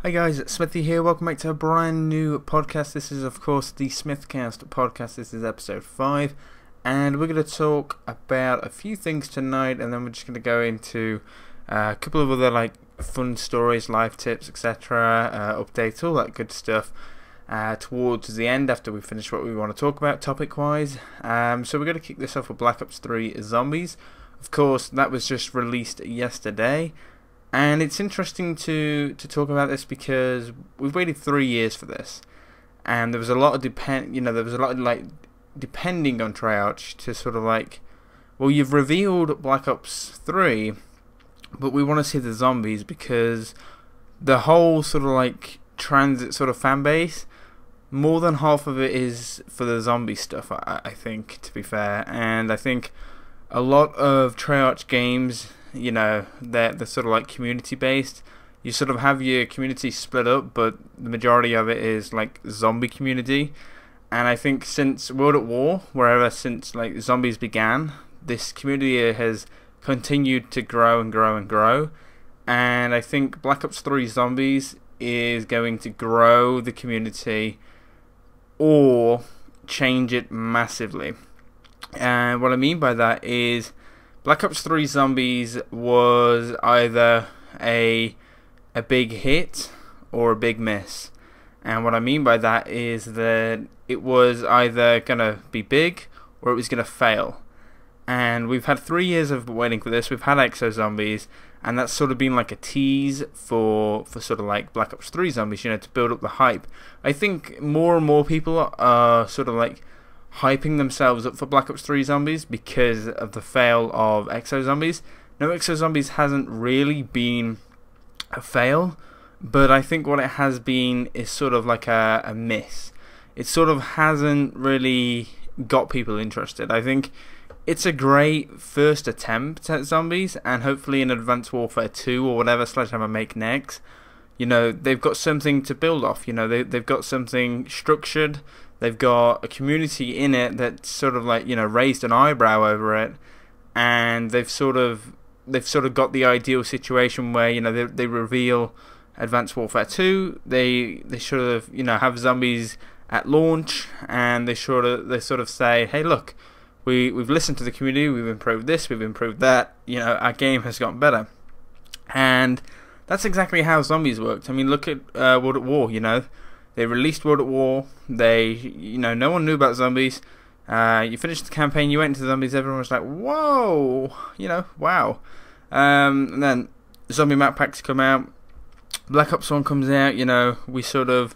Hi guys, it's Smithy here. Welcome back to a brand new podcast. This is, of course, the SmithCast podcast. This is episode 5, and we're going to talk about a few things tonight, and then we're just going to go into a couple of other fun stories, life tips, etc., updates, all that good stuff towards the end after we finish what we want to talk about topic-wise. So we're going to kick this off with Black Ops 3 Zombies. Of course, that was just released yesterday. And it's interesting to talk about this because we've waited 3 years for this, and there was a lot of depending on Treyarch to sort of well, you've revealed Black Ops 3, but we want to see the zombies because the whole sort of transit sort of fan base, more than half of it is for the zombie stuff. I think, to be fair, and I think a lot of Treyarch games, they're sort of community based. You sort of have your community split up, but the majority of it is zombie community. And I think since World at War, since zombies began, this community has continued to grow and grow and grow. And I think Black Ops 3 Zombies is going to grow the community or change it massively. And what I mean by that is Black Ops 3 Zombies was either a big hit or a big miss. And what I mean by that is that it was either going to be big or it was going to fail. And we've had 3 years of waiting for this. We've had Exo Zombies, and that's sort of been like a tease for sort of Black Ops 3 Zombies, to build up the hype. I think more and more people are sort of hyping themselves up for Black Ops 3 Zombies because of the fail of Exo Zombies. No, Exo Zombies hasn't really been a fail, but I think what it has been is sort of a miss. It sort of hasn't really got people interested. I think it's a great first attempt at zombies, and hopefully in Advanced Warfare 2 or whatever Sledgehammer make next, they've got something to build off. They've got something structured. They've got a community in it that sort of raised an eyebrow over it, and they've sort of got the ideal situation where they reveal Advanced Warfare 2. They sort of have zombies at launch, and they sort of say, hey, look, we've listened to the community, we've improved this, we've improved that. Our game has gotten better, and that's exactly how zombies worked. I mean, look at World at War. They released World at War. No one knew about zombies. You finished the campaign, you went into zombies, everyone was like, whoa, wow. And then zombie map packs come out. Black Ops 1 comes out, we sort of,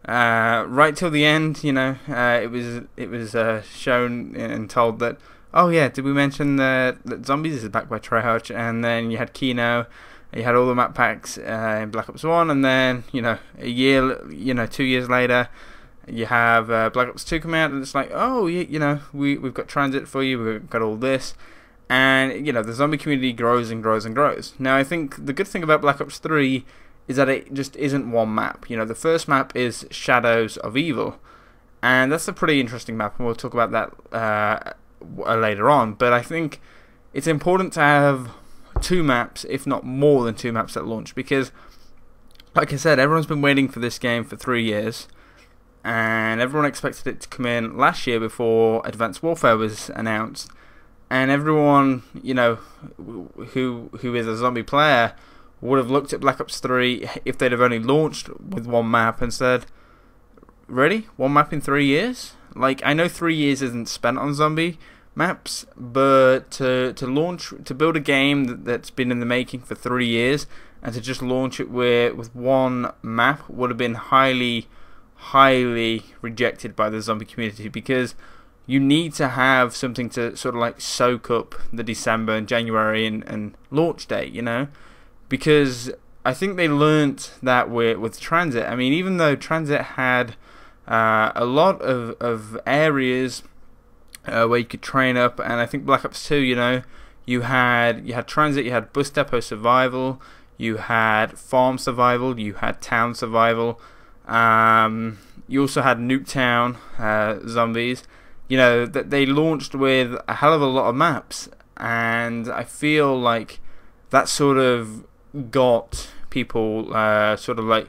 right till the end, it was shown and told that, oh yeah, did we mention that Zombies is backed by Treyarch? And then you had Kino. You had all the map packs in Black Ops 1, and then, a year, 2 years later, you have Black Ops 2 come out, and it's like, oh, we've got transit for you, we've got all this, and, the zombie community grows and grows and grows. Now, I think the good thing about Black Ops 3 is that it just isn't one map. The first map is Shadows of Evil, and that's a pretty interesting map, and we'll talk about that later on, but I think it's important to have 2 maps, if not more than 2 maps at launch, because like I said, everyone's been waiting for this game for 3 years, and everyone expected it to come in last year before Advanced Warfare was announced, and everyone who is a zombie player would have looked at Black Ops 3 if they'd have only launched with 1 map and said, really? 1 map in 3 years? I know 3 years isn't spent on zombie maps, but to build a game that's been in the making for 3 years and to just launch it with 1 map would have been highly rejected by the zombie community, because you need to have something to sort of soak up the December and January and launch date, because I think they learnt that with Transit. I mean, even though Transit had a lot of areas where you could train up, and I think Black Ops 2, you had Transit, you had Bus Depot Survival, you had Farm Survival, you had Town Survival, you also had Nuketown Zombies. That they launched with a hell of a lot of maps, and I feel like that sort of got people sort of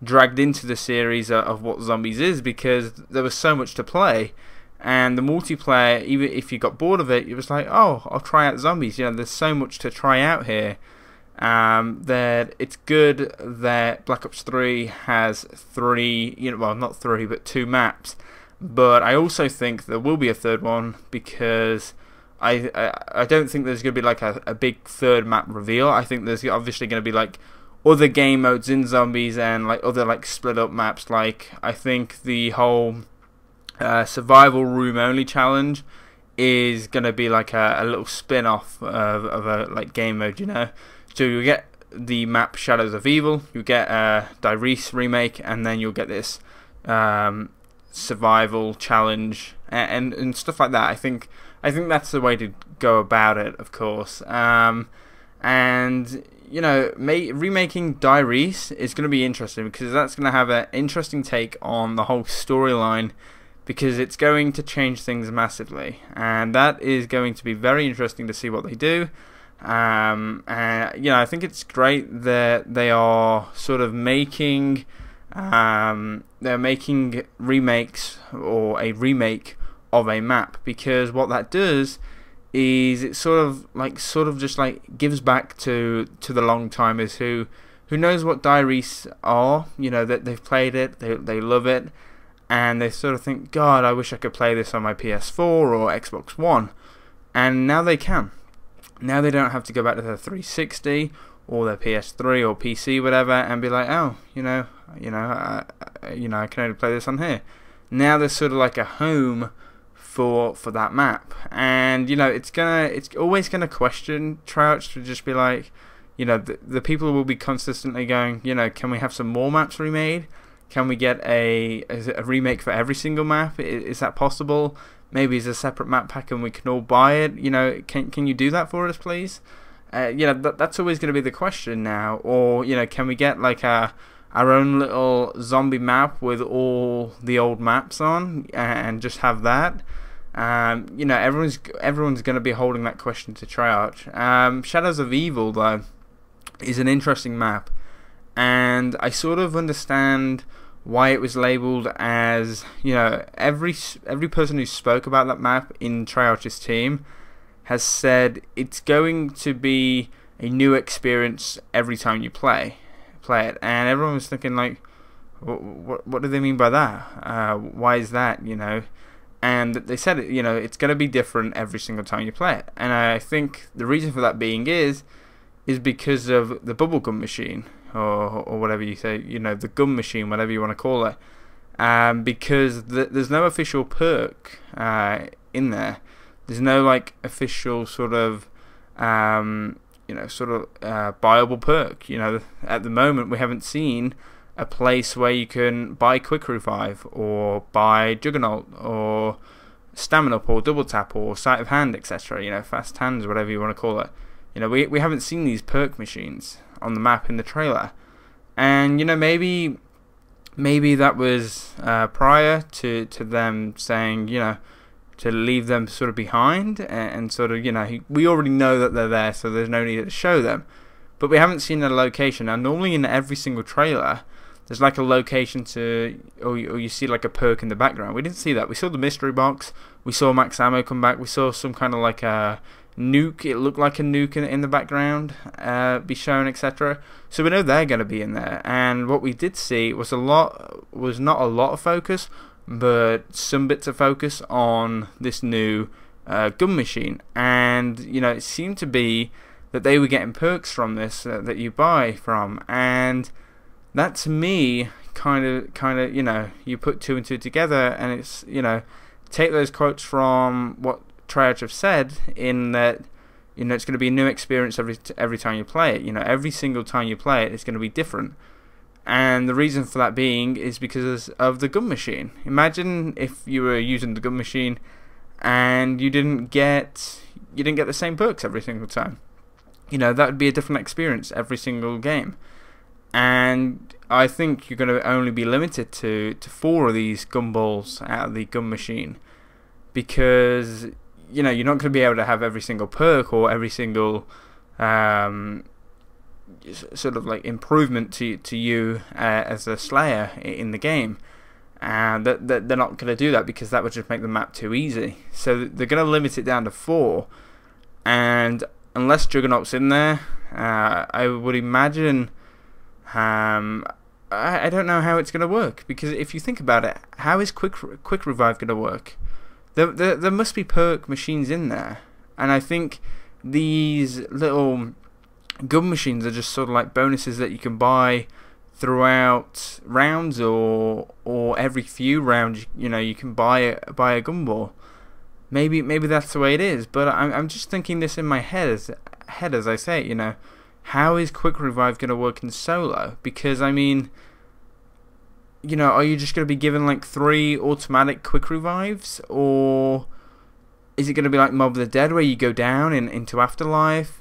dragged into the series of what Zombies is, because there was so much to play. And the multiplayer, even if you got bored of it, it was like, oh, I'll try out Zombies. There's so much to try out here. That it's good that Black Ops 3 has three, well, not three, but two maps. But I also think there will be a third one, because I don't think there's going to be like a big third map reveal. I think there's obviously going to be like other game modes in Zombies and like other like split up maps. Like I think the whole survival room only challenge is going to be like a little spin off of a like game mode, So you get the map Shadows of Evil, you get a Dyrese remake, and then you'll get this survival challenge and stuff like that. I think that's the way to go about it, of course. And remaking Dyrese is going to be interesting, because that's going to have an interesting take on the whole storyline, because it's going to change things massively, and that is going to be very interesting to see what they do. I think it's great that they are sort of making remakes or a remake of a map, because what that does is it sort of just like gives back to the long timers who knows what Dyrese are, that they've played it, they love it, and they sort of think, God, I wish I could play this on my PS4 or Xbox One, and now they can. Now they don't have to go back to their 360 or their PS3 or PC, whatever, and be like, oh, I can only play this on here. Now there's sort of like a home for that map, and it's always gonna question Treyarch to just be like, the people will be consistently going, can we have some more maps remade? Can we get a remake for every single map? Is that possible? Maybe it's a separate map pack and we can all buy it. Can you do that for us, please? That's always going to be the question now. Or can we get like our own little zombie map with all the old maps on and just have that? Everyone's going to be holding that question to Treyarch. Shadows of Evil though is an interesting map, and I sort of understand why it was labelled as, every person who spoke about that map in Treyarch's team has said it's going to be a new experience every time you play it, and everyone was thinking like, what do they mean by that? Why is that? And they said it's going to be different every single time you play it, and I think the reason for that being is because of the bubblegum machine. Or whatever you say, the gun machine, whatever you want to call it, because there's no official perk in there. There's no like official sort of buyable perk. At the moment we haven't seen a place where you can buy Quick Revive or buy Juggernaut or Stamina Up or Double Tap or Sight of Hand, etc. Fast Hands, whatever you want to call it. We haven't seen these perk machines on the map in the trailer, and maybe that was prior to them saying to leave them sort of behind, and sort of we already know that they're there, so there's no need to show them, but we haven't seen a location. Now normally in every single trailer there's like a location or you see like a perk in the background. We didn't see that. We saw the mystery box, we saw max ammo come back, we saw some kind of like a nuke, it looked like a nuke in the background be shown, etc. So we know they're going to be in there, and what we did see was not a lot of focus, but some bits of focus on this new gun machine, and it seemed to be that they were getting perks from this that you buy from, and that to me kind of you put two and two together, and it's take those quotes from what Treyarch have said, in that it's going to be a new experience every time you play it. Every single time you play it, it's going to be different, and the reason for that being is because of the gun machine. Imagine if you were using the gun machine and you didn't get the same perks every single time. That would be a different experience every single game, and I think you're going to only be limited to 4 of these gumballs out of the gun machine, because you're not going to be able to have every single perk or every single sort of like improvement to you as a Slayer in the game. And that they're not going to do that because that would just make the map too easy. So they're going to limit it down to 4. And unless Juggernaut's in there, I would imagine. I don't know how it's going to work, because if you think about it, how is quick revive going to work? There must be perk machines in there, and I think these little gun machines are just sort of like bonuses that you can buy throughout rounds, or every few rounds, you can buy a gun ball. Maybe that's the way it is, but I'm just thinking this in my head as I say it, how is quick revive going to work in solo? Because I mean, are you just going to be given like 3 automatic quick revives, or is it going to be like Mob of the Dead where you go down into Afterlife?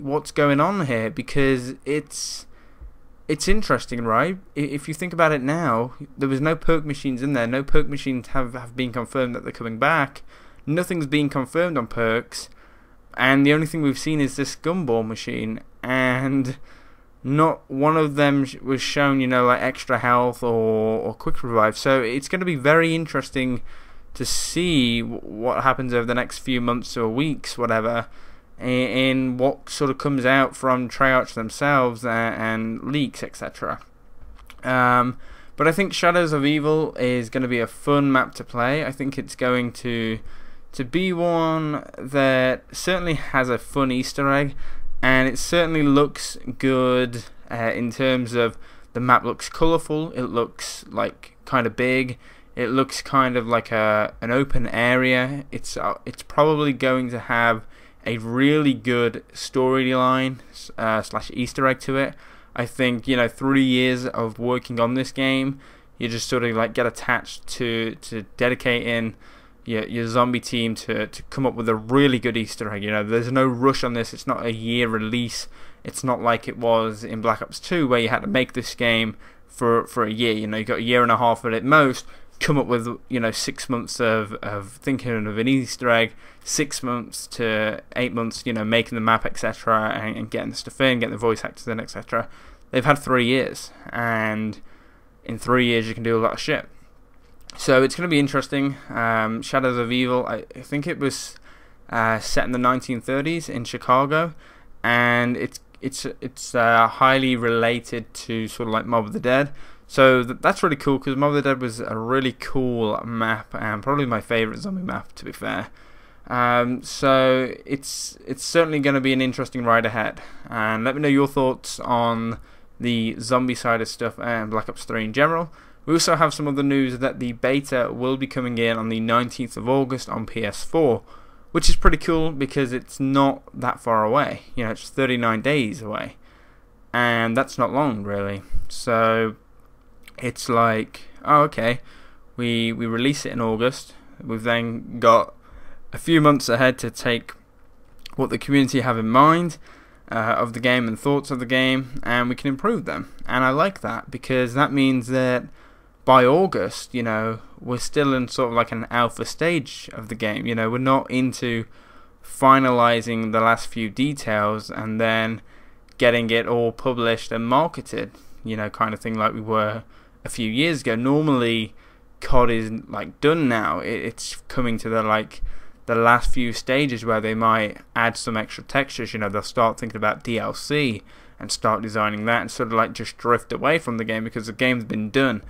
What's going on here? Because it's interesting, right? If you think about it now, there was no perk machines in there. No perk machines have been confirmed that they're coming back. Nothing's been confirmed on perks. And the only thing we've seen is this gumball machine. And not one of them was shown, like extra health or quick revive. So it's going to be very interesting to see what happens over the next few months or weeks, whatever, in what sort of comes out from Treyarch themselves and leaks, etc. But I think Shadows of Evil is going to be a fun map to play. I think it's going to be one that certainly has a fun Easter egg, and it certainly looks good in terms of the map looks colourful, it looks like kind of big, it looks kind of like an open area. It's probably going to have a really good storyline / Easter egg to it. I think 3 years of working on this game, you just sort of like get attached to dedicating your zombie team to come up with a really good Easter egg. There's no rush on this. It's not a year release. It's not like it was in Black Ops 2 where you had to make this game for a year. You got a year and a half at most. Come up with 6 months of thinking of an Easter egg, 6 months to 8 months making the map, etc., and getting the stuff in, getting the voice actors in, etc. They've had 3 years, and in 3 years you can do a lot of shit. So it's going to be interesting. Shadows of Evil, I think it was set in the 1930s in Chicago, and it's highly related to sort of like Mob of the Dead. So that's really cool, because Mob of the Dead was a really cool map, and probably my favourite zombie map, to be fair. So it's certainly going to be an interesting ride ahead. And let me know your thoughts on the zombie side of stuff and Black Ops 3 in general. We also have some other news that the beta will be coming in on the 19th of August on PS4, which is pretty cool because it's not that far away. It's 39 days away, and that's not long, really. So it's like, oh, okay, we release it in August. We've then got a few months ahead to take what the community have in mind of the game and thoughts of the game, and we can improve them. And I like that, because that means that by August, we're still in sort of like an alpha stage of the game. We're not into finalizing the last few details and then getting it all published and marketed, kind of thing like we were a few years ago. Normally, COD is like done now. It's coming to the last few stages where they might add some extra textures. They'll start thinking about DLC and start designing that, and sort of like just drift away from the game because the game's been done.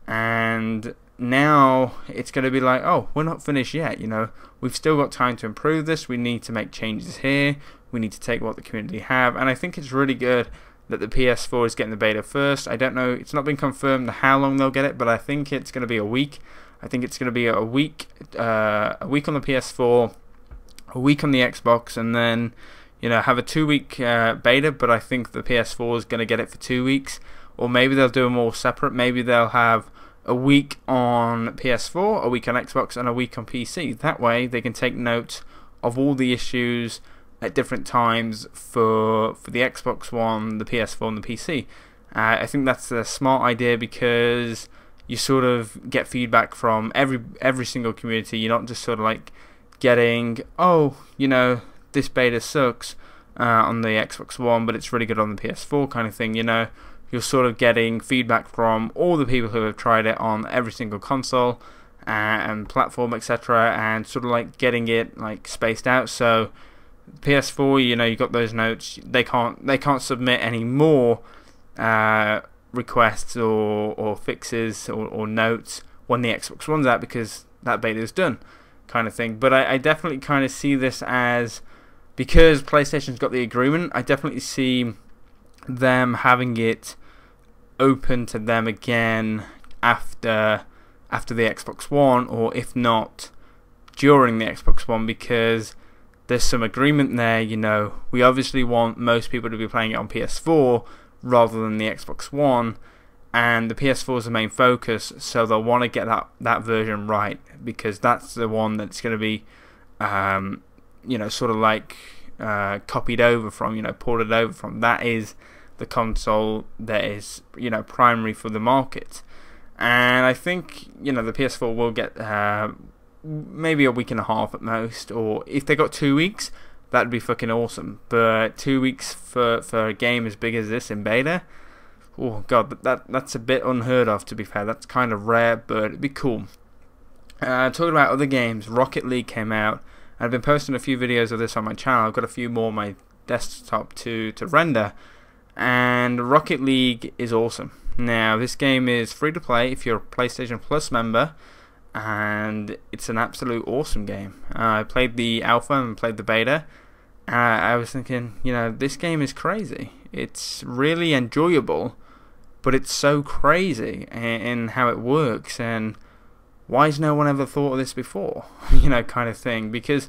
And now it's going to be like, oh, we're not finished yet. We've still got time to improve this. We need to make changes here. We need to take what the community have. And I think it's really good that the PS4 is getting the beta first. I don't know, it's not been confirmed how long they'll get it, but I think it's going to be a week. I think it's going to be a week on the PS4, a week on the Xbox, and then have a 2-week beta. But I think the PS4 is going to get it for 2 weeks, or maybe they'll do them all separate. Maybe they'll have a week on PS4, a week on Xbox, and a week on PC. That way they can take note of all the issues at different times for the Xbox One, the PS4, and the PC. I think that's a smart idea, because you sort of get feedback from every single community. You're not just sort of like getting, oh, this beta sucks. on the Xbox One, but it's really good on the PS4 kind of thing. You're sort of getting feedback from all the people who have tried it on every single console and platform, etc., and sort of like getting it like spaced out. So PS4, you got those notes. They can't submit any more requests or fixes or notes when the Xbox One's out, because that beta is done, kind of thing. But I definitely kind of see this as, because PlayStation's got the agreement, I definitely see them having it open to them again after the Xbox One, or if not during the Xbox One, because there's some agreement there. We obviously want most people to be playing it on PS4 rather than the Xbox One, and the PS4 is the main focus, so they'll want to get that version right, because that's the one that's going to be sort of like copied over from, ported over from. That is the console that is primary for the market. And I think the PS4 will get maybe a week and a half at most, or if they got 2 weeks, that'd be fucking awesome. But 2 weeks for a game as big as this in beta, oh god, that's a bit unheard of, to be fair. That's kind of rare, but it'd be cool. Talking about other games, Rocket League came out. I've been posting a few videos of this on my channel. I've got a few more on my desktop to render, and Rocket League is awesome. Now, this game is free to play if you're a PlayStation Plus member, and it's an absolute awesome game. I played the alpha and played the beta. I was thinking, this game is crazy. It's really enjoyable, but it's so crazy in how it works, and why has no one ever thought of this before? Kind of thing. Because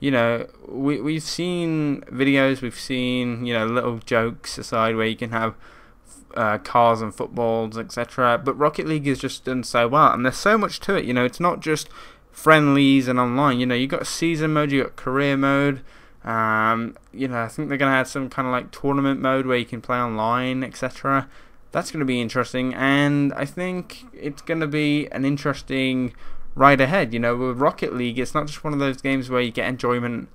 we've seen videos, we've seen little jokes aside where you can have cars and footballs, etc. But Rocket League is just done so well, and there's so much to it. It's not just friendlies and online. You got season mode, you got career mode. I think they're gonna add some kind of like tournament mode where you can play online, etc. That's gonna be interesting, and I think it's gonna be an interesting ride ahead. With Rocket League, it's not just one of those games where you get enjoyment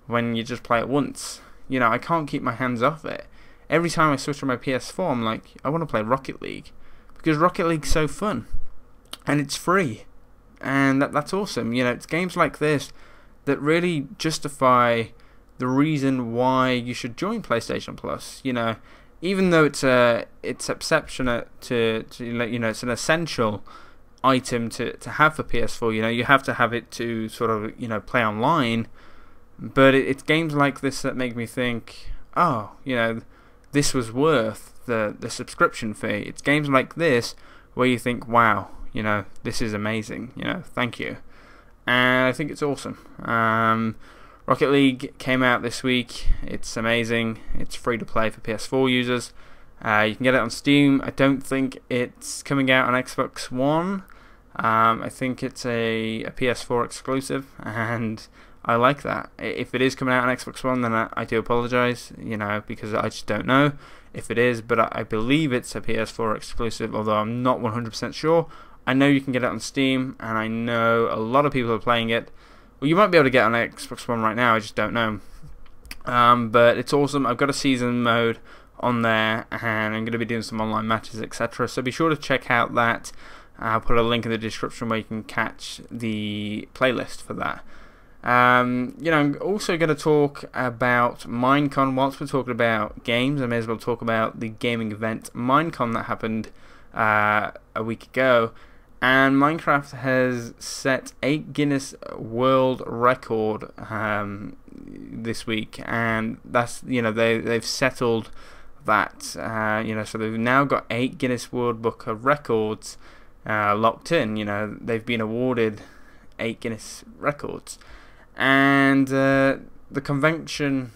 when you just play it once. I can't keep my hands off it. Every time I switch on my PS4, I'm like, I want to play Rocket League, because Rocket League's so fun, and it's free, and that's awesome. It's games like this that really justify the reason why you should join PlayStation Plus. Even though it's exceptional to it's an essential item to have for PS4. You have to have it to sort of play online, but it's games like this that make me think, oh, this was worth the subscription fee. It's games like this where you think, wow, this is amazing, thank you. And I think it's awesome. Rocket League came out this week. It's amazing. It's free to play for PS4 users. You can get it on Steam. I don't think it's coming out on Xbox One. I think it's a PS4 exclusive, and I like that. If it is coming out on Xbox One, then I do apologise, because I just don't know if it is, but I believe it's a PS4 exclusive, although I'm not 100% sure. I know you can get it on Steam, and I know a lot of people are playing it. Well, you might be able to get it on Xbox One right now, I just don't know. But it's awesome. I've got a season mode on there, and I'm going to be doing some online matches, etc. So be sure to check out that. I'll put a link in the description where you can catch the playlist for that. I'm also going to talk about Minecon. Whilst we're talking about games, I may as well talk about the gaming event Minecon that happened a week ago. And Minecraft has set a Guinness World Record this week, and that's they've settled that. So they've now got 8 Guinness World Book of Records locked in. They've been awarded 8 Guinness records, and the convention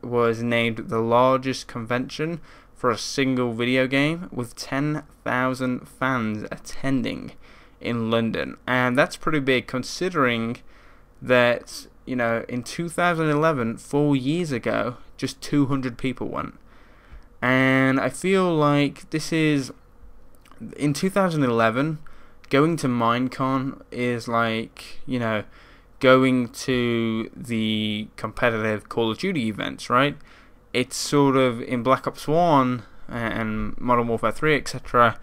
was named the largest convention for a single video game, with 10,000 fans attending in London. And that's pretty big, considering that in 2011, 4 years ago, just 200 people went. And I feel like this is, in 2011, going to Minecon is like, going to the competitive Call of Duty events, right? It's sort of in Black Ops 1 and Modern Warfare 3, etc.,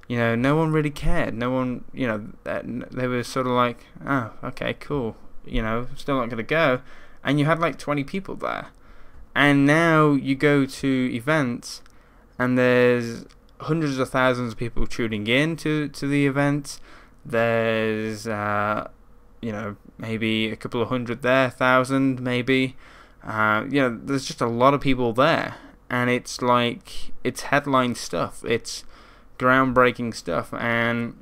no one really cared. No one, they were sort of like, oh, okay, cool, still not going to go. And you had like 20 people there. And now you go to events and there's hundreds of thousands of people tuning in to the events. There's, maybe a couple of hundred there, 1,000 maybe. There's just a lot of people there. And it's like, it's headline stuff. It's groundbreaking stuff. And,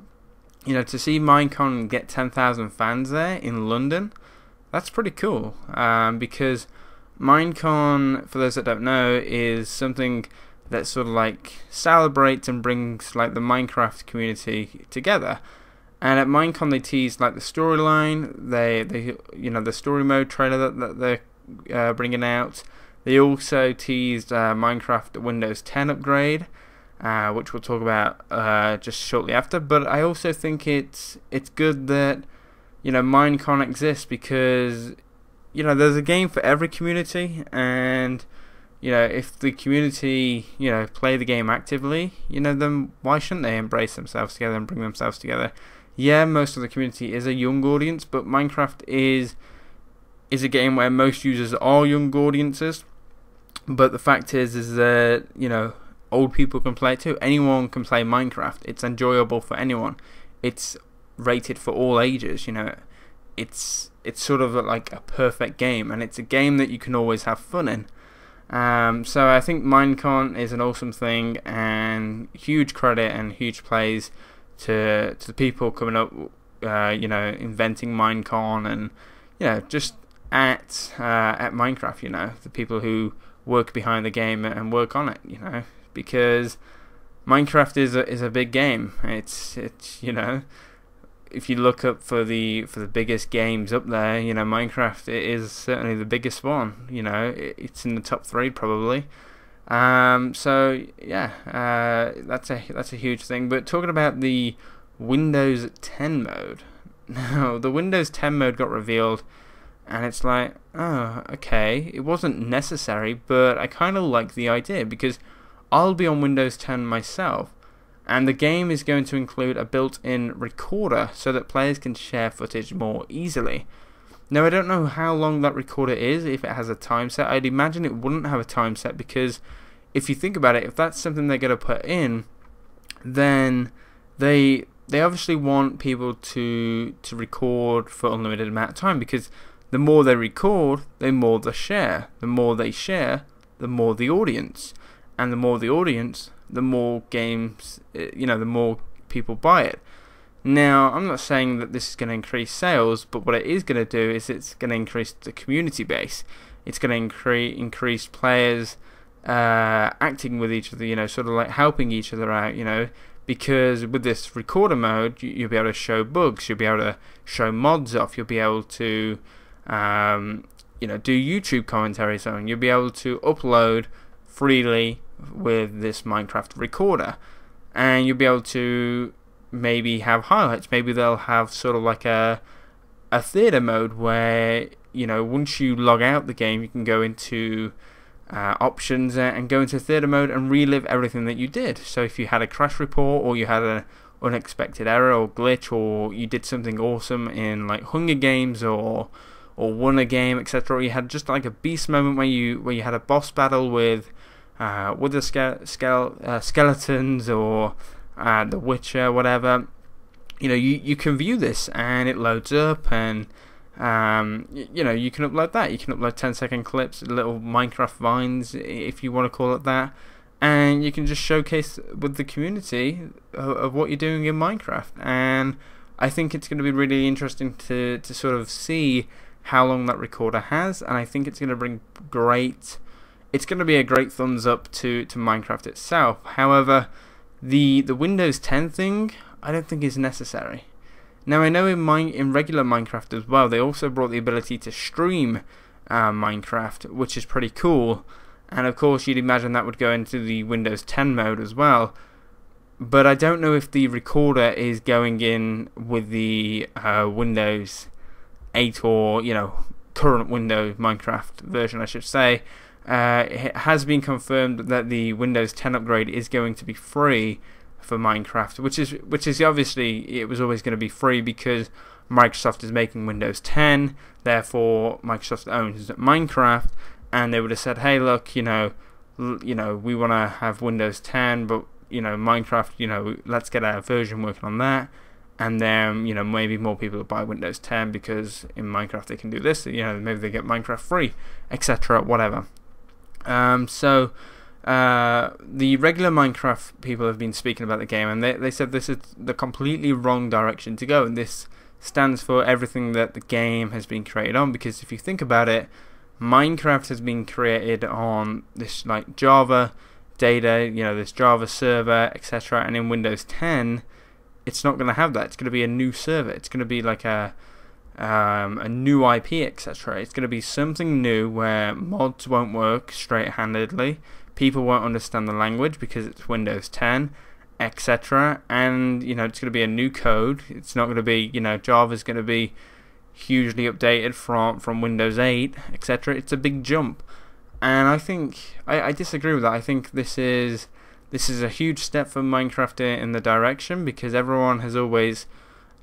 to see Minecon get 10,000 fans there in London, that's pretty cool. Because Minecon, for those that don't know, is something that sort of like celebrates and brings like the Minecraft community together. And at Minecon they teased like the storyline, they the story mode trailer that they're bringing out. They also teased Minecraft Windows 10 upgrade, which we'll talk about just shortly after. But I also think it's good that Minecon exists because there's a game for every community, and if the community play the game actively, then why shouldn't they embrace themselves together and bring themselves together? Yeah, most of the community is a young audience, but Minecraft is a game where most users are young audiences. But the fact is that old people can play it too. Anyone can play Minecraft. It's enjoyable for anyone. It's rated for all ages. It's sort of like a perfect game, and it's a game that you can always have fun in. So I think Minecon is an awesome thing, and huge credit and huge praise to the people coming up, inventing Minecon, and just at Minecraft, the people who work behind the game and work on it, because Minecraft is a big game. It's if you look up for the biggest games up there, Minecraft is certainly the biggest one. It's in the top 3 probably. So yeah, that's a huge thing. But talking about the Windows 10 mode, now the Windows 10 mode got revealed, and it's like, oh, okay, it wasn't necessary, but I kind of like the idea because I'll be on Windows 10 myself. And the game is going to include a built-in recorder so that players can share footage more easily. Now, I don't know how long that recorder is, if it has a time set. I'd imagine it wouldn't have a time set because if you think about it, if that's something they're going to put in, then they obviously want people to record for unlimited amount of time, because the more they record, the more they share. The more they share, the more the audience. And the more the audience, the more games, the more people buy it. Now, I'm not saying that this is going to increase sales, but what it is going to do is it's going to increase the community base. It's going to increase players acting with each other, sort of like helping each other out, because with this recorder mode, you'll be able to show bugs, you'll be able to show mods off, you'll be able to, do YouTube commentaries on, you'll be able to upload freely with this Minecraft recorder, and you'll be able to maybe have highlights. Maybe they'll have sort of like a theater mode where once you log out the game, you can go into options and go into theater mode and relive everything that you did. So if you had a crash report, or you had an unexpected error or glitch, or you did something awesome in like Hunger Games or won a game, etc., or you had just like a beast moment where you had a boss battle with the skeletons or The Witcher, whatever, you can view this and it loads up, and you can upload that. You can upload 10-second clips, little Minecraft vines, if you want to call it that, and you can just showcase with the community of what you're doing in Minecraft. And I think it's going to be really interesting to sort of see how long that recorder has, and I think it's going to bring it's going to be a great thumbs up to Minecraft itself. However, the Windows 10 thing, I don't think is necessary. Now, I know in regular Minecraft as well, they also brought the ability to stream Minecraft, which is pretty cool. And of course, you'd imagine that would go into the Windows 10 mode as well. But I don't know if the recorder is going in with the Windows 8 or current Windows Minecraft version, I should say. It has been confirmed that the Windows 10 upgrade is going to be free for Minecraft, which is obviously, it was always going to be free because Microsoft is making Windows 10, therefore Microsoft owns Minecraft, and they would have said, hey, look, we want to have Windows 10, but Minecraft, let's get our version working on that, and then maybe more people will buy Windows 10 because in Minecraft they can do this, maybe they get Minecraft free, etc., whatever. So the regular Minecraft people have been speaking about the game, and they said this is the completely wrong direction to go, and this stands for everything that the game has been created on, because if you think about it, Minecraft has been created on this like Java data, this Java server, etc., and in Windows 10 it's not going to have that. It's going to be a new server. It's going to be like a new IP, etc. It's going to be something new where mods won't work straight-handedly, people won't understand the language because it's Windows 10, etc. And it's going to be a new code. It's not going to be, Java's going to be hugely updated from Windows 8, etc. It's a big jump, and I think I disagree with that. I think this is a huge step for Minecraft in the direction, because everyone has always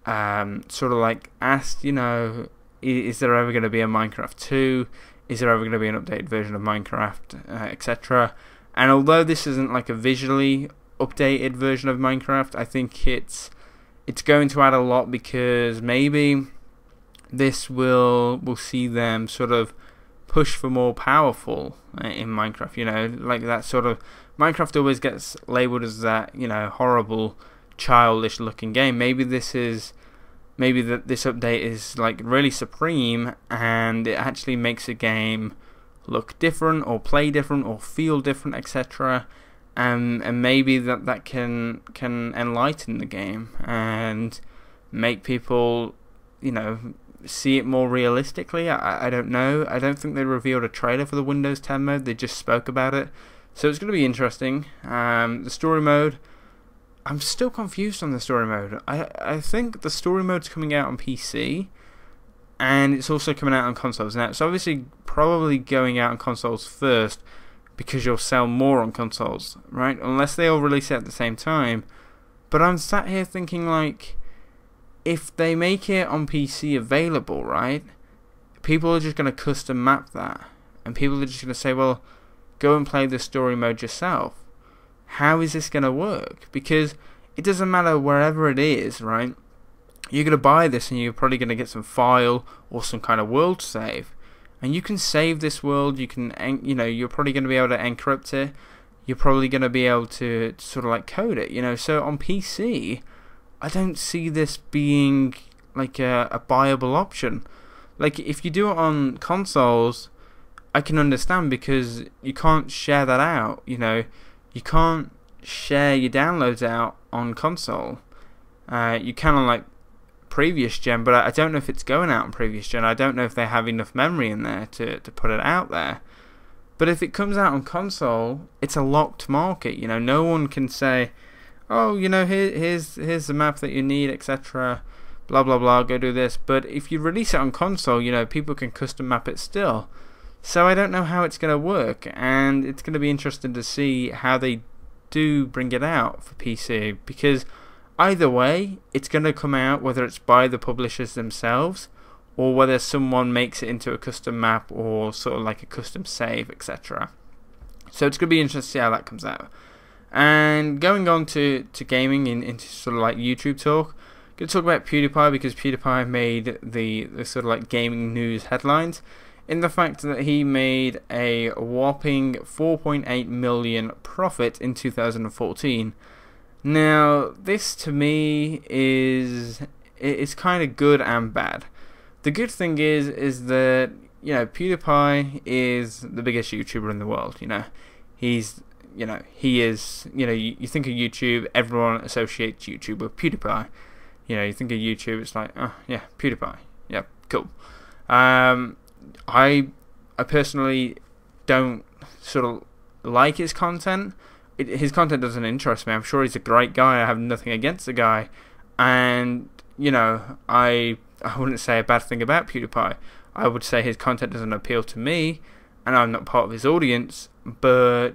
sort of like asked, is there ever going to be a Minecraft 2? Is there ever going to be an updated version of Minecraft, etc.? And although this isn't like a visually updated version of Minecraft, I think it's going to add a lot, because maybe this will see them sort of push for more powerful in Minecraft, like that sort of. Minecraft always gets labeled as that, horrible, childish looking game. Maybe this update is like really supreme, and it actually makes a game look different, or play different, or feel different, etc. And maybe that can enlighten the game and make people, see it more realistically. I don't know. I don't think they revealed a trailer for the Windows 10 mode. They just spoke about it. So it's going to be interesting. The story mode, I'm still confused on the story mode. I think the story mode's coming out on PC, and it's also coming out on consoles. Now, it's obviously probably going out on consoles first, because you'll sell more on consoles, right? Unless they all release it at the same time. But I'm sat here thinking, like, if they make it on PC available, right, people are just going to custom map that, and people are just going to say, well, go and play the story mode yourself. How is this going to work? Because it doesn't matter wherever it is, right? You're going to buy this, and you're probably going to get some file or some kind of world save, and you can save this world. You can, you're probably going to be able to encrypt it. You're probably going to be able to sort of like code it, So on PC, I don't see this being like a viable option. Like, if you do it on consoles, I can understand, because you can't share that out, You can't share your downloads out on console. You can on like previous gen, but I don't know if it's going out on previous gen. I don't know if they have enough memory in there to put it out there. But if it comes out on console, it's a locked market. No one can say, oh, here's the map that you need, etc. Blah blah blah. Go do this. But if you release it on console, people can custom map it still. So I don't know how it's going to work, and it's going to be interesting to see how they do bring it out for PC, because either way, it's going to come out, whether it's by the publishers themselves, or whether someone makes it into a custom map, or sort of like a custom save, etc. So it's going to be interesting to see how that comes out. And going on to gaming, into sort of like YouTube talk, I'm going to talk about Pewdiepie, because Pewdiepie made the sort of like gaming news headlines, in the fact that he made a whopping 4.8 million profit in 2014. Now, this to me is kind of good and bad. The good thing is that Pewdiepie is the biggest YouTuber in the world. He's he is. You think of YouTube, everyone associates YouTube with Pewdiepie. You think of YouTube, it's like, oh yeah, Pewdiepie, yeah, cool. I personally don't sort of like his content. His content doesn't interest me. I'm sure he's a great guy. I have nothing against the guy, and I I wouldn't say a bad thing about PewDiePie. I would say his content doesn't appeal to me, and I'm not part of his audience. But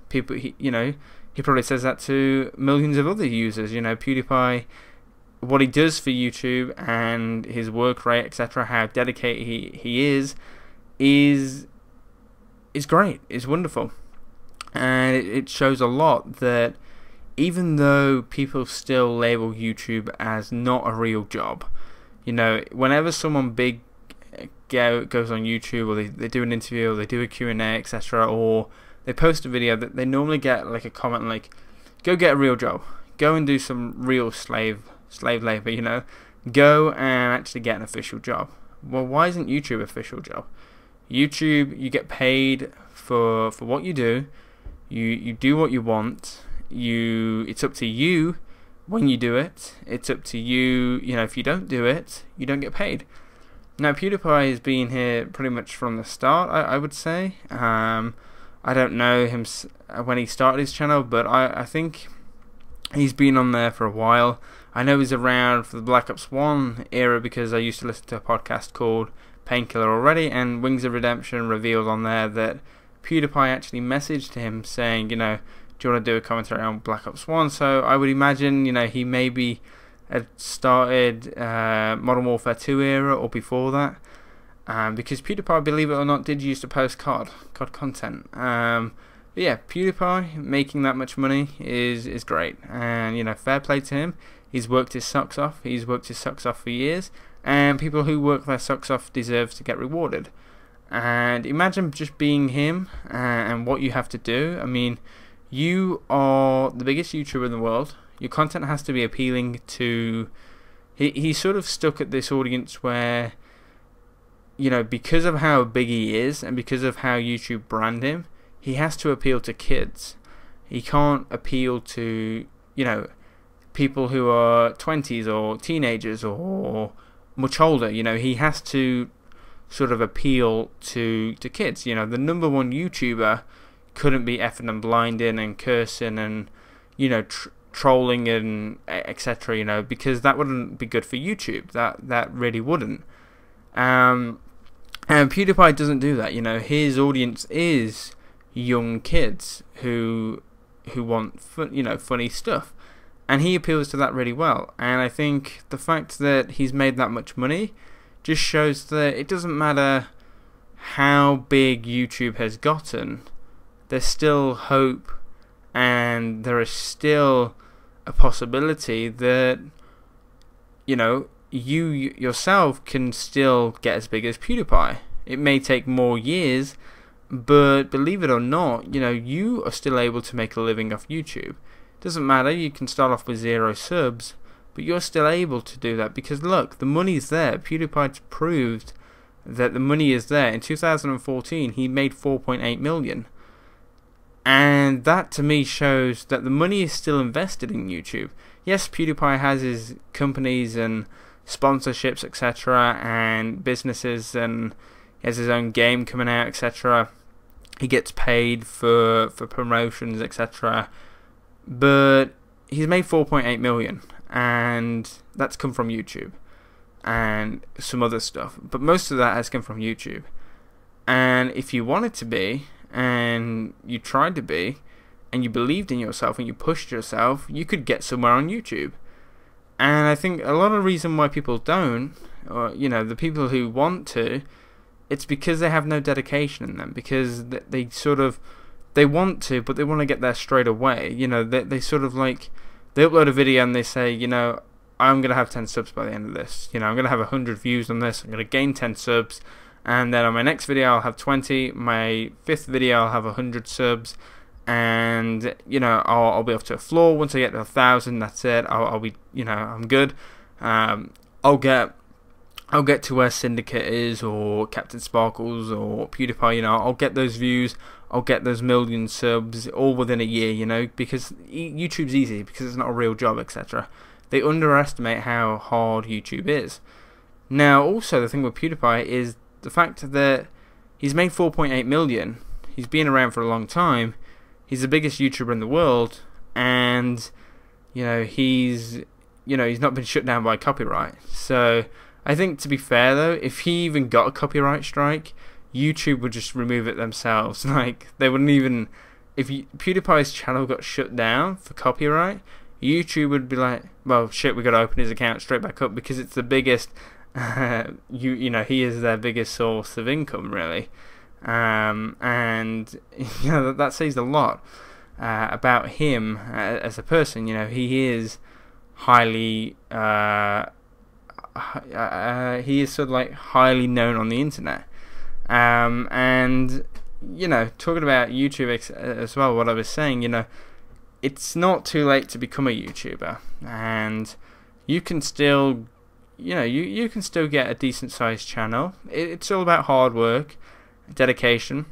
people, he probably says that to millions of other users. PewDiePie, what he does for YouTube and his work rate, etc., how dedicated he is great. It's wonderful, and it shows a lot that even though people still label YouTube as not a real job, whenever someone big goes on YouTube, or they do an interview, or they do a Q&A, etc., or they post a video, that they normally get like a comment like, "Go get a real job. Go and do some real slave labor. Go and actually get an official job." Well, why isn't YouTube an official job? YouTube, you get paid for what you do. You do what you want. It's up to you when you do it. It's up to you. If you don't do it, you don't get paid. Now, PewDiePie has been here pretty much from the start, I would say. I don't know him when he started his channel, but I think he's been on there for a while. I know he's around for the Black Ops 1 era because I used to listen to a podcast called Painkiller already, and Wings of Redemption revealed on there that PewDiePie actually messaged him saying, do you want to do a commentary on Black Ops 1? So I would imagine, he maybe had started Modern Warfare 2 era or before that, because PewDiePie, believe it or not, did used to post COD content. But yeah, PewDiePie making that much money is great, and fair play to him. He's worked his socks off. He's worked his socks off for years, and people who work their socks off deserve to get rewarded. And imagine just being him and what you have to do. I mean, you are the biggest YouTuber in the world. Your content has to be appealing to... He's sort of stuck at this audience where, because of how big he is and because of how YouTube brand him, he has to appeal to kids. He can't appeal to, people who are 20s or teenagers or much older. He has to sort of appeal to kids. The number one YouTuber couldn't be effing and blinding and cursing and trolling and etc. Because that wouldn't be good for YouTube. That really wouldn't. And PewDiePie doesn't do that. His audience is young kids who want funny stuff, and he appeals to that really well. And I think the fact that he's made that much money just shows that it doesn't matter how big YouTube has gotten, there's still hope, and there is still a possibility that you yourself can still get as big as PewDiePie. It may take more years, but believe it or not, you are still able to make a living off YouTube. Doesn't matter, you can start off with 0 subs, but you're still able to do that because look, the money's there. PewDiePie proved that the money is there. In 2014, he made 4.8 million. And that to me shows that the money is still invested in YouTube. Yes, PewDiePie has his companies and sponsorships, etc., and businesses, and he has his own game coming out, etc. He gets paid for promotions, etc. But he's made 4.8 million, and that's come from YouTube and some other stuff. But most of that has come from YouTube. And if you wanted to be, and you tried to be, and you believed in yourself and you pushed yourself, you could get somewhere on YouTube. And I think a lot of the reason why people don't, or the people who want to, it's because they have no dedication in them, because they want to, but they want to get there straight away. They sort of like, they upload a video and they say, I'm going to have 10 subs by the end of this. I'm going to have 100 views on this. I'm going to gain 10 subs. And then on my next video, I'll have 20. My 5th video, I'll have 100 subs. And, I'll be up to a floor. Once I get to 1,000, that's it. I'll be, I'm good. I'll get to where Syndicate is, or Captain Sparkles, or PewDiePie. I'll get those views. I'll get those million subs all within a year, because YouTube's easy, because it's not a real job, etc. They underestimate how hard YouTube is. Now, also, the thing with PewDiePie is the fact that he's made 4.8 million. He's been around for a long time. He's the biggest YouTuber in the world, and he's not been shut down by copyright. So I think, to be fair though, if he even got a copyright strike, YouTube would just remove it themselves. Like, they wouldn't even... If PewDiePie's channel got shut down for copyright, YouTube would be like, well, shit, we got to open his account straight back up, because it's the biggest... you know, he is their biggest source of income, really. And, you know, that says a lot about him as a person. You know, he is highly... he is sort of like highly known on the internet. And, you know, talking about YouTube as well, what I was saying, you know, it's not too late to become a YouTuber, and you can still, you know, you can still get a decent sized channel. It's all about hard work, dedication,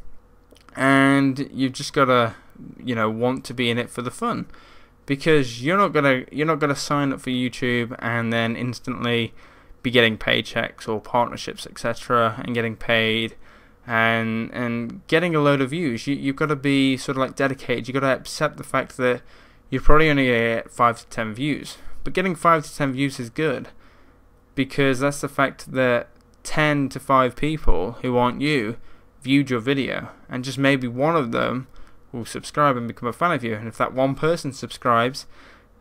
and you've just got to, you know, want to be in it for the fun, because you're not gonna sign up for YouTube and then instantly be getting paychecks or partnerships, etc., and getting paid and getting a load of views. You've got to be sort of like dedicated. You've got to accept the fact that you're probably only going to get 5 to 10 views. But getting 5 to 10 views is good, because that's the fact that 10 to 5 people who aren't you viewed your video, and just maybe one of them will subscribe and become a fan of you. And if that one person subscribes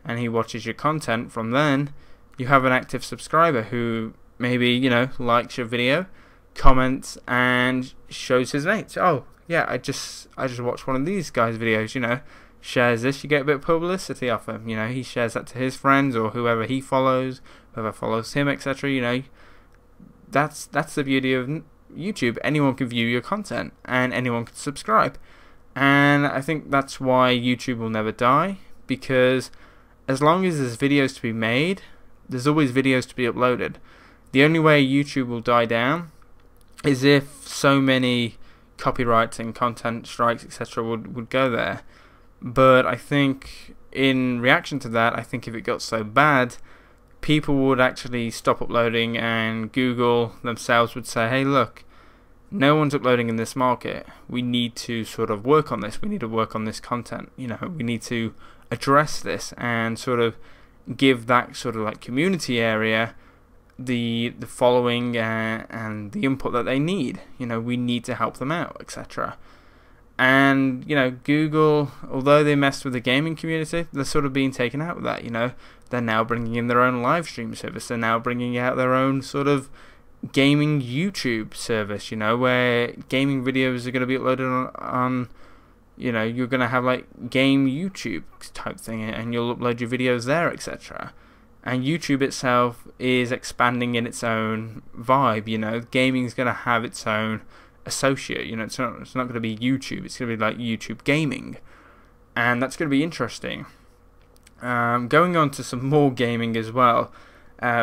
and he watches your content, from then you have an active subscriber who maybe, you know, likes your video, comments, and shows his mates. Oh yeah, I just watched one of these guys' videos, you know, shares this, you get a bit of publicity off him, you know, he shares that to his friends or whoever he follows, whoever follows him, etc. You know, that's the beauty of YouTube. Anyone can view your content and anyone can subscribe, and I think that's why YouTube will never die, because as long as there's videos to be made, there's always videos to be uploaded. The only way YouTube will die down is if so many copyrights and content strikes, etc. would go there. But I think in reaction to that, I think if it got so bad, people would actually stop uploading, and Google themselves would say, hey look, no one's uploading in this market, we need to sort of work on this, we need to work on this content, you know, we need to address this and sort of give that sort of like community area the following and the input that they need. You know, we need to help them out, etc. And, you know, Google, although they messed with the gaming community, they're sort of being taken out with that. You know, they're now bringing in their own live stream service. They're now bringing out their own sort of gaming YouTube service, you know, where gaming videos are going to be uploaded on you know, you're going to have like game YouTube type thing, and you'll upload your videos there, etc. And YouTube itself is expanding in its own vibe. You know, gaming is going to have its own associate. You know, it's not going to be YouTube. It's going to be like YouTube gaming, and that's going to be interesting. Going on to some more gaming as well.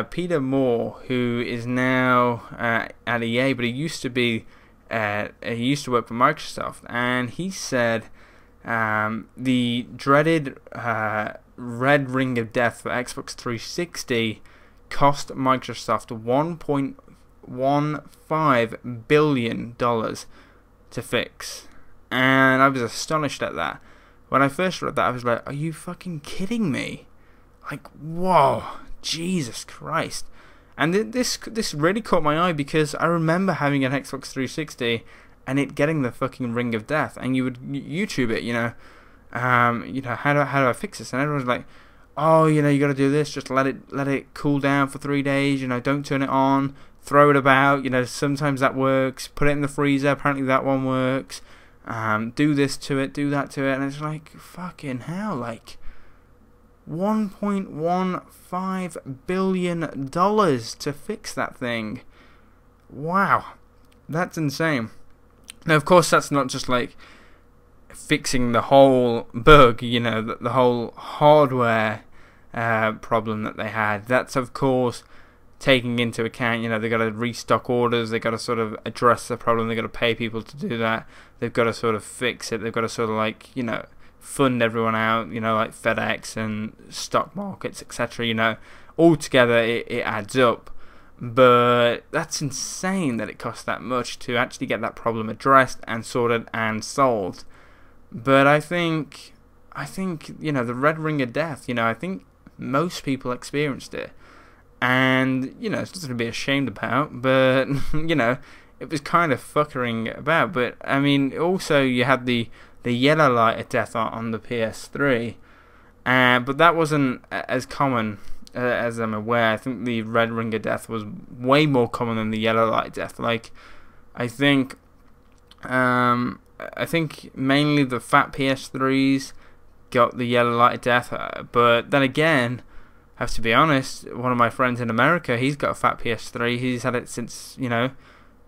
Peter Moore, who is now at EA, but he used to work for Microsoft, and he said the dreaded red ring of death for Xbox 360 cost Microsoft $1.15 billion to fix, and I was astonished at that. When I first read that, I was like, are you fucking kidding me? Like, whoa, Jesus Christ. And this really caught my eye, because I remember having an Xbox 360 and it getting the fucking ring of death, and you would YouTube it, you know, how do I fix this? And everyone's like, oh, you know, you got to do this, just let it cool down for 3 days, you know, don't turn it on, throw it about, you know, sometimes that works, put it in the freezer, apparently that one works, do this to it, do that to it, and it's like, fucking hell, like, $1.15 billion to fix that thing. Wow, that's insane. Now, of course, that's not just like fixing the whole bug, you know, the whole hardware problem that they had. That's, of course, taking into account, you know, they've got to restock orders, they've got to sort of address the problem, they've got to pay people to do that, they've got to sort of fix it, they've got to sort of like, you know, fund everyone out, you know, like FedEx and stock markets, etc. You know, altogether it adds up. But that's insane that it costs that much to actually get that problem addressed and sorted and solved. But I think you know, the red ring of death, you know, I think most people experienced it, and it's nothing to be ashamed about, but it was kind of fuckering about. But I mean, also you had the yellow light of death on the PS3, but that wasn't as common as I'm aware. I think the red ring of death was way more common than the yellow light of death. Like, I think mainly the fat PS3s got the yellow light of death, but then again, I have to be honest, one of my friends in America, he's got a fat PS3. He's had it since,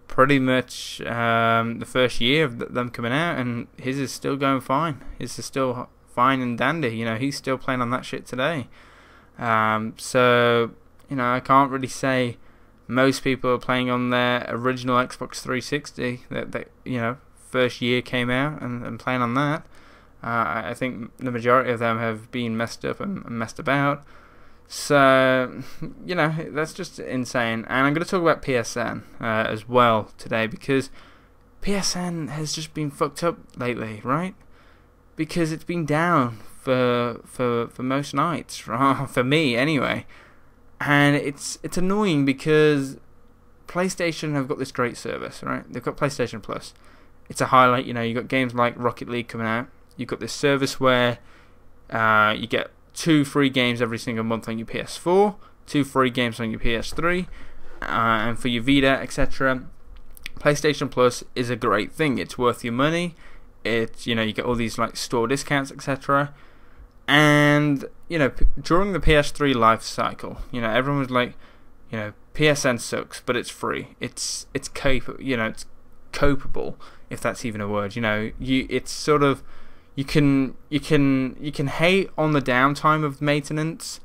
pretty much the first year of them coming out, and his is still going fine. His is still fine and dandy. He's still playing on that shit today. So, I can't really say most people are playing on their original Xbox 360 that first year came out and playing on that. I think the majority of them have been messed up and messed about. So, that's just insane. And I'm going to talk about PSN as well today, because PSN has just been fucked up lately, right? Because it's been down for most nights, for me anyway. And it's annoying because PlayStation have got this great service, right? They've got PlayStation Plus. It's a highlight, you've got games like Rocket League coming out. You've got this service where you get 2 free games every single month on your PS4, 2 free games on your PS3, and for your Vita, etc. PlayStation Plus is a great thing. It's worth your money. It's, you get all these like store discounts, etc. And during the PS3 life cycle, everyone was like, PSN sucks, but it's free. It's capable. It's copable, if that's even a word. It's sort of. You can hate on the downtime of maintenance,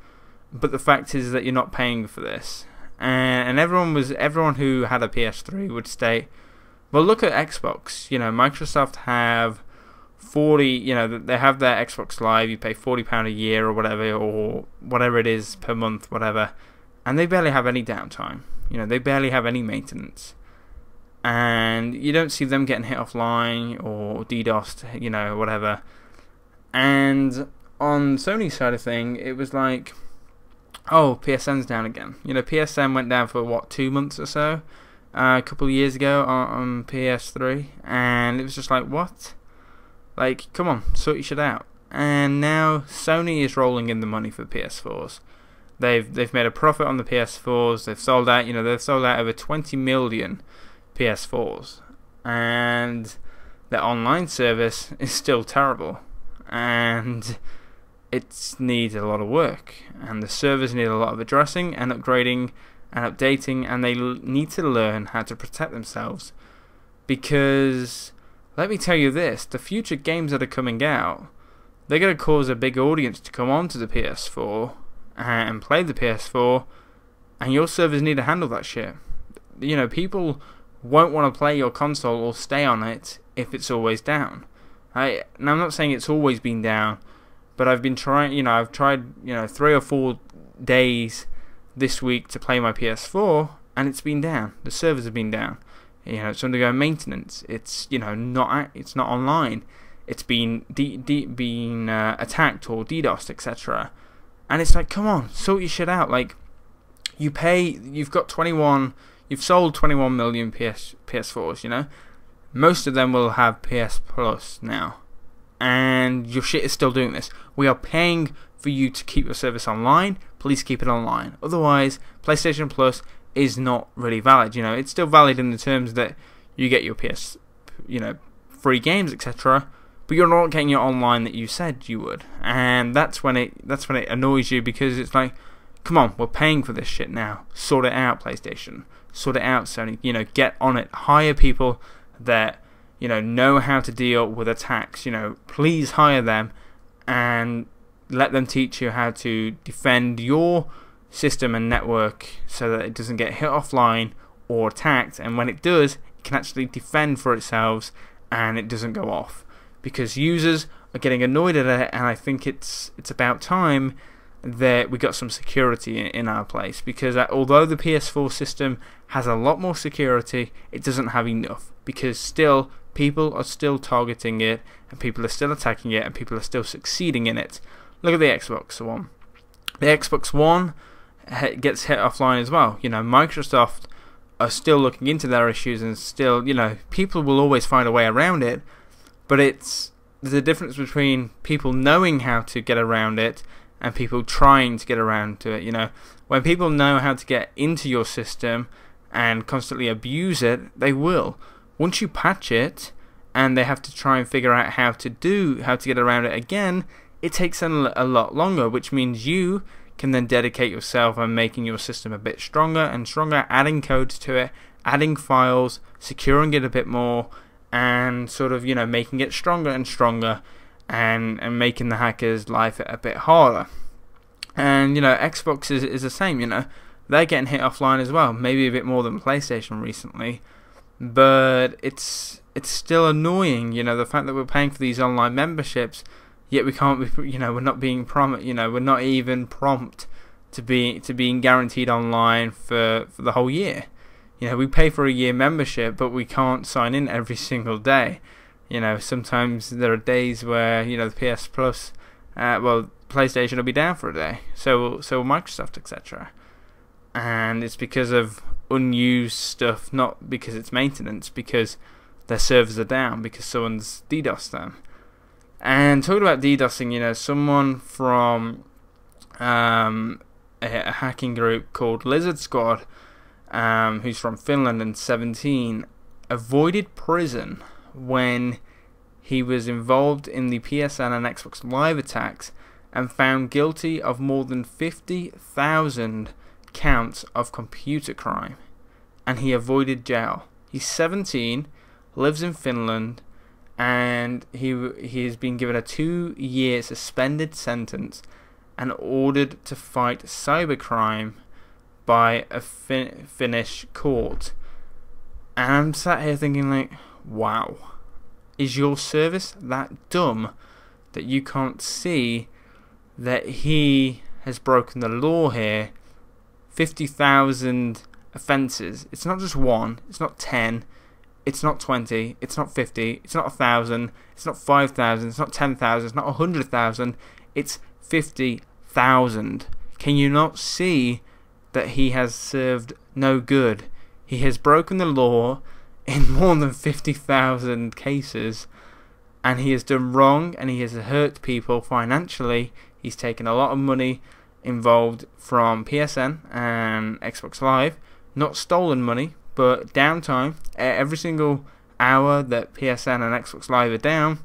but the fact is that you're not paying for this. And everyone who had a PS3 would state, well, look at Xbox. Microsoft have 40. They have their Xbox Live. You pay £40 a year or whatever it is per month, whatever, and they barely have any downtime. They barely have any maintenance. And you don't see them getting hit offline or DDoSed, whatever. And on Sony's side of thing, it was like, oh, PSN's down again. PSN went down for 2 months or so, a couple of years ago on PS3, and it was just like, what? Like, come on, sort your shit out. And now Sony is rolling in the money for PS4s. They've made a profit on the PS4s. They've sold out. They've sold out over 20 million PS4s, and the online service is still terrible, and it needs a lot of work, and the servers need a lot of addressing and upgrading and updating, and they need to learn how to protect themselves, because let me tell you this, the future games that are coming out, they're going to cause a big audience to come onto the PS4 and play the PS4, and your servers need to handle that shit. People won't want to play your console or stay on it if it's always down. Now, I'm not saying it's always been down, but I've been trying. I've tried 3 or 4 days this week to play my PS4, and it's been down. The servers have been down. It's undergoing maintenance. It's it's not online. It's been attacked or DDoSed, etc. And it's like, come on, sort your shit out. Like, you've got 21. You've sold 21 million PS4s, Most of them will have PS Plus now. And your shit is still doing this. We are paying for you to keep your service online. Please keep it online. Otherwise, PlayStation Plus is not really valid. It's still valid in the terms that you get your free games, etc. But you're not getting your online that you said you would. And that's when it annoys you, because it's like, come on, we're paying for this shit now. Sort it out, PlayStation. Sort it out, Sony. Get on it. Hire people that know how to deal with attacks. Please hire them and let them teach you how to defend your system and network so that it doesn't get hit offline or attacked. And when it does, it can actually defend for itself and it doesn't go off. Because users are getting annoyed at it, and I think it's about time that we got some security in our place, because although the PS4 system has a lot more security, it doesn't have enough, because still people are still targeting it, and people are still attacking it, and people are still succeeding in it. Look at the Xbox One. The Xbox One gets hit offline as well. Microsoft are still looking into their issues, and still, people will always find a way around it, but there's a difference between people knowing how to get around it and people trying to get around to it. When people know how to get into your system and constantly abuse it, they will. Once you patch it and they have to try and figure out how to get around it again, it takes them a lot longer, which means you can then dedicate yourself on making your system a bit stronger and stronger, adding codes to it, adding files, securing it a bit more, and sort of, making it stronger and stronger, and making the hackers' life a bit harder. And, Xbox is the same, they're getting hit offline as well, maybe a bit more than PlayStation recently, but it's still annoying, the fact that we're paying for these online memberships, yet we can't be, we're not being we're not even prompt to being guaranteed online for the whole year. We pay for a year membership, but we can't sign in every single day. Sometimes there are days where, the PS Plus, PlayStation will be down for a day. So will Microsoft, etc. And it's because of unused stuff, not because it's maintenance, because their servers are down, because someone's DDoSed them. And talking about DDoSing, someone from a hacking group called Lizard Squad, who's from Finland and 17, avoided prison when he was involved in the PSN and Xbox Live attacks and found guilty of more than 50,000 counts of computer crime. And he avoided jail. He's 17, lives in Finland, and he has been given a 2-year suspended sentence and ordered to fight cybercrime by a Finnish court. And I'm sat here thinking, like, wow, is your service that dumb that you can't see that he has broken the law here? 50,000 offences. It's not just one, it's not 10, it's not 20, it's not 50, it's not 1,000, it's not 5,000, it's not 10,000, it's not 100,000, it's 50,000. Can you not see that he has served no good? He has broken the law in more than 50,000 cases, and he has done wrong, and he has hurt people financially. He's taken a lot of money involved from PSN and Xbox Live, not stolen money, but downtime. Every single hour that PSN and Xbox Live are down,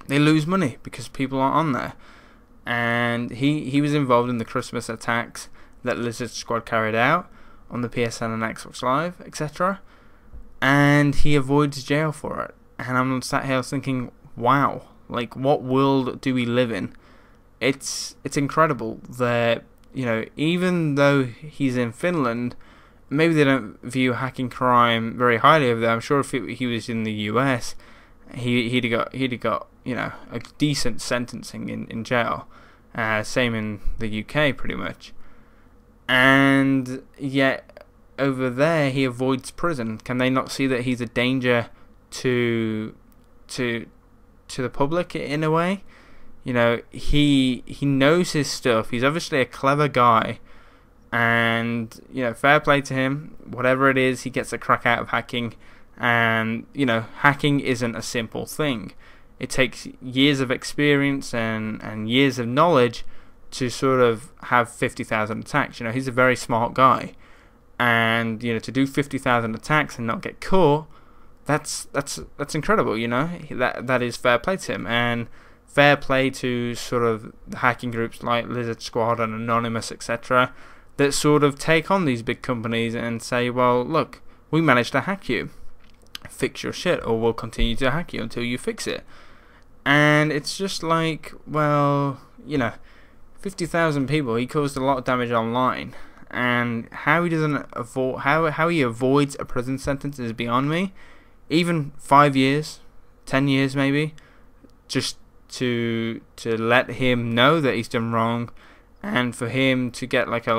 they lose money because people aren't on there. And he was involved in the Christmas attacks that Lizard Squad carried out on the PSN and Xbox Live, etc. And he avoids jail for it. And I'm sat here thinking, wow, like, what world do we live in? It's incredible that, even though he's in Finland, maybe they don't view hacking crime very highly over there. I'm sure if he was in the US, he'd have got a decent sentencing in jail. Same in the UK, pretty much. And yet over there he avoids prison. Can they not see that he's a danger to the public in a way? He knows his stuff. He's obviously a clever guy, and fair play to him. Whatever it is, he gets a crack out of hacking. And hacking isn't a simple thing. It takes years of experience and years of knowledge to sort of have 50,000 attacks. He's a very smart guy, and to do 50,000 attacks and not get caught, that's incredible. That is fair play to him, and fair play to sort of the hacking groups like Lizard Squad and Anonymous, etc., that sort of take on these big companies and say, well, look, we managed to hack you, fix your shit, or we'll continue to hack you until you fix it. And it's just like, well, 50,000 people, he caused a lot of damage online, and how he doesn't avoid, how he avoids a prison sentence is beyond me. Even 5 years, 10 years maybe, just to let him know that he's done wrong, and for him to get like a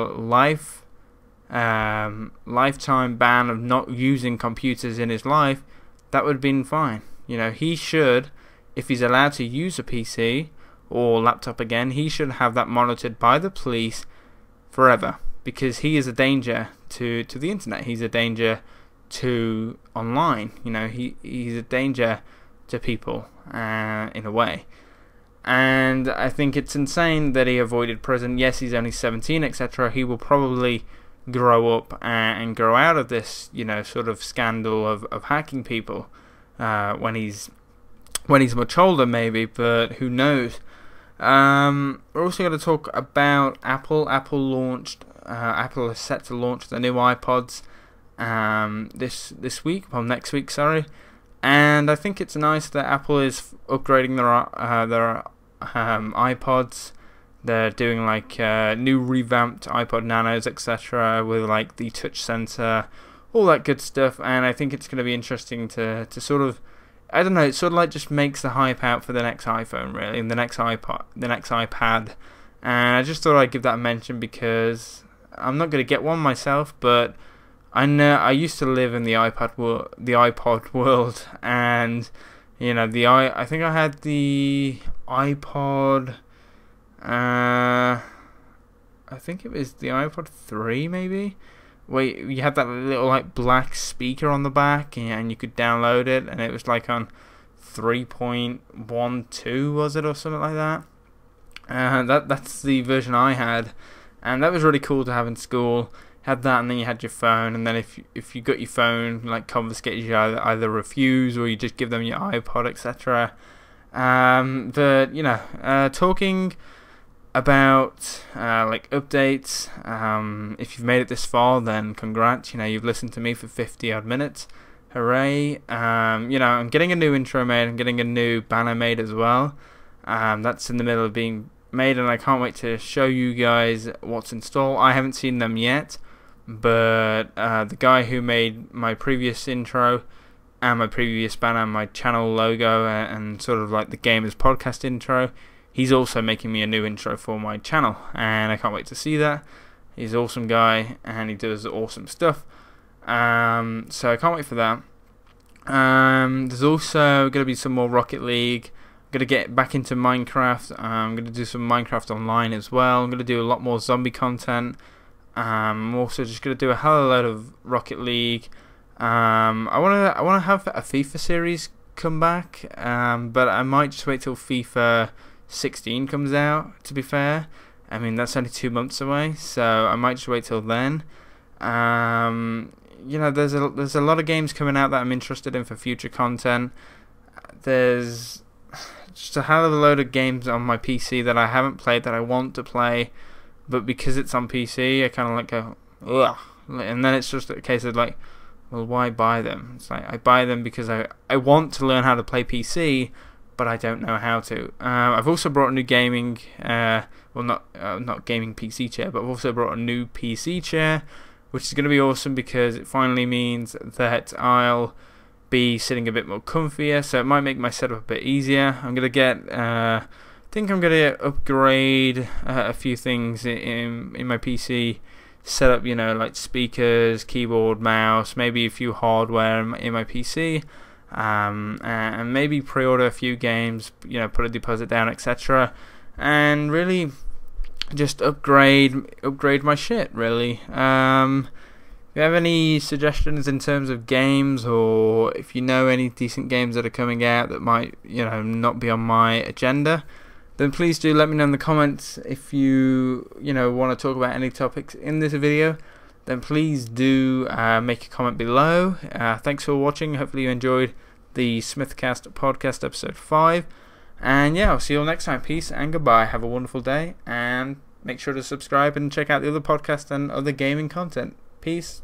lifetime ban of not using computers in his life, that would have been fine. He should, if he's allowed to use a PC or laptop again, he should have that monitored by the police forever, because he is a danger to the internet. He's a danger to online. He's a danger to people in a way. And I think it's insane that he avoided prison. Yes, he's only 17, etc. He will probably grow up and grow out of this, sort of scandal of hacking people when he's much older, maybe. But who knows? We're also going to talk about Apple. Apple is set to launch the new iPods this week, next week, sorry. And I think it's nice that Apple is upgrading their iPods. They're doing like new revamped iPod Nanos, etc., with like the touch sensor, all that good stuff. And I think it's going to be interesting to sort of, I don't know, it sort of like just makes the hype out for the next iPhone, really, and the next iPad. And I just thought I'd give that a mention because I'm not going to get one myself, but I know I used to live in the iPod world, and I think I had the iPod. I think it was the iPod 3, maybe. Wait, you had that little like black speaker on the back, and you could download it, and it was like on 3.12, was it, or something like that? That's the version I had, and that was really cool to have in school. Had that, and then you had your phone, and then if you got your phone like confiscated, you either refuse or you just give them your iPod, etc. But talking about like updates, if you've made it this far, then congrats. You've listened to me for 50 odd minutes. Hooray. I'm getting a new intro made. I'm getting a new banner made as well. That's in the middle of being made, and I can't wait to show you guys what's installed. I haven't seen them yet, but the guy who made my previous intro and my previous banner, my channel logo, and sort of like the Gamers Podcast intro, he's also making me a new intro for my channel, and I can't wait to see that. He's an awesome guy, and he does awesome stuff. So I can't wait for that. There's also going to be some more Rocket League. I'm going to get back into Minecraft. I'm going to do some Minecraft Online as well. I'm going to do a lot more zombie content. I'm also just going to do a hell of a load of Rocket League. I want to have a FIFA series come back, but I might just wait till FIFA 16 comes out, to be fair. I mean, that's only 2 months away, so I might just wait till then. There's a lot of games coming out that I'm interested in for future content. There's just a hell of a load of games on my PC that I haven't played that I want to play, but because it's on PC, I kind of like go, ugh. And then it's just a case of like, well, why buy them? It's like I buy them because I want to learn how to play PC, but I don't know how to. I've also brought a new gaming, not gaming PC chair, but I've also brought a new PC chair, which is going to be awesome because it finally means that I'll be sitting a bit more comfier, so it might make my setup a bit easier. I'm going to upgrade a few things in my PC setup, like speakers, keyboard, mouse, maybe a few hardware in my PC, and maybe pre-order a few games, put a deposit down, etc., and really just upgrade my shit, really. If you have any suggestions in terms of games, or if you know any decent games that are coming out that might not be on my agenda, then please do let me know in the comments. If you want to talk about any topics in this video, then please do make a comment below. Thanks for watching. Hopefully you enjoyed the SmithCast podcast episode 5, and I'll see you all next time. Peace and goodbye. Have a wonderful day, and make sure to subscribe and check out the other podcasts and other gaming content. Peace.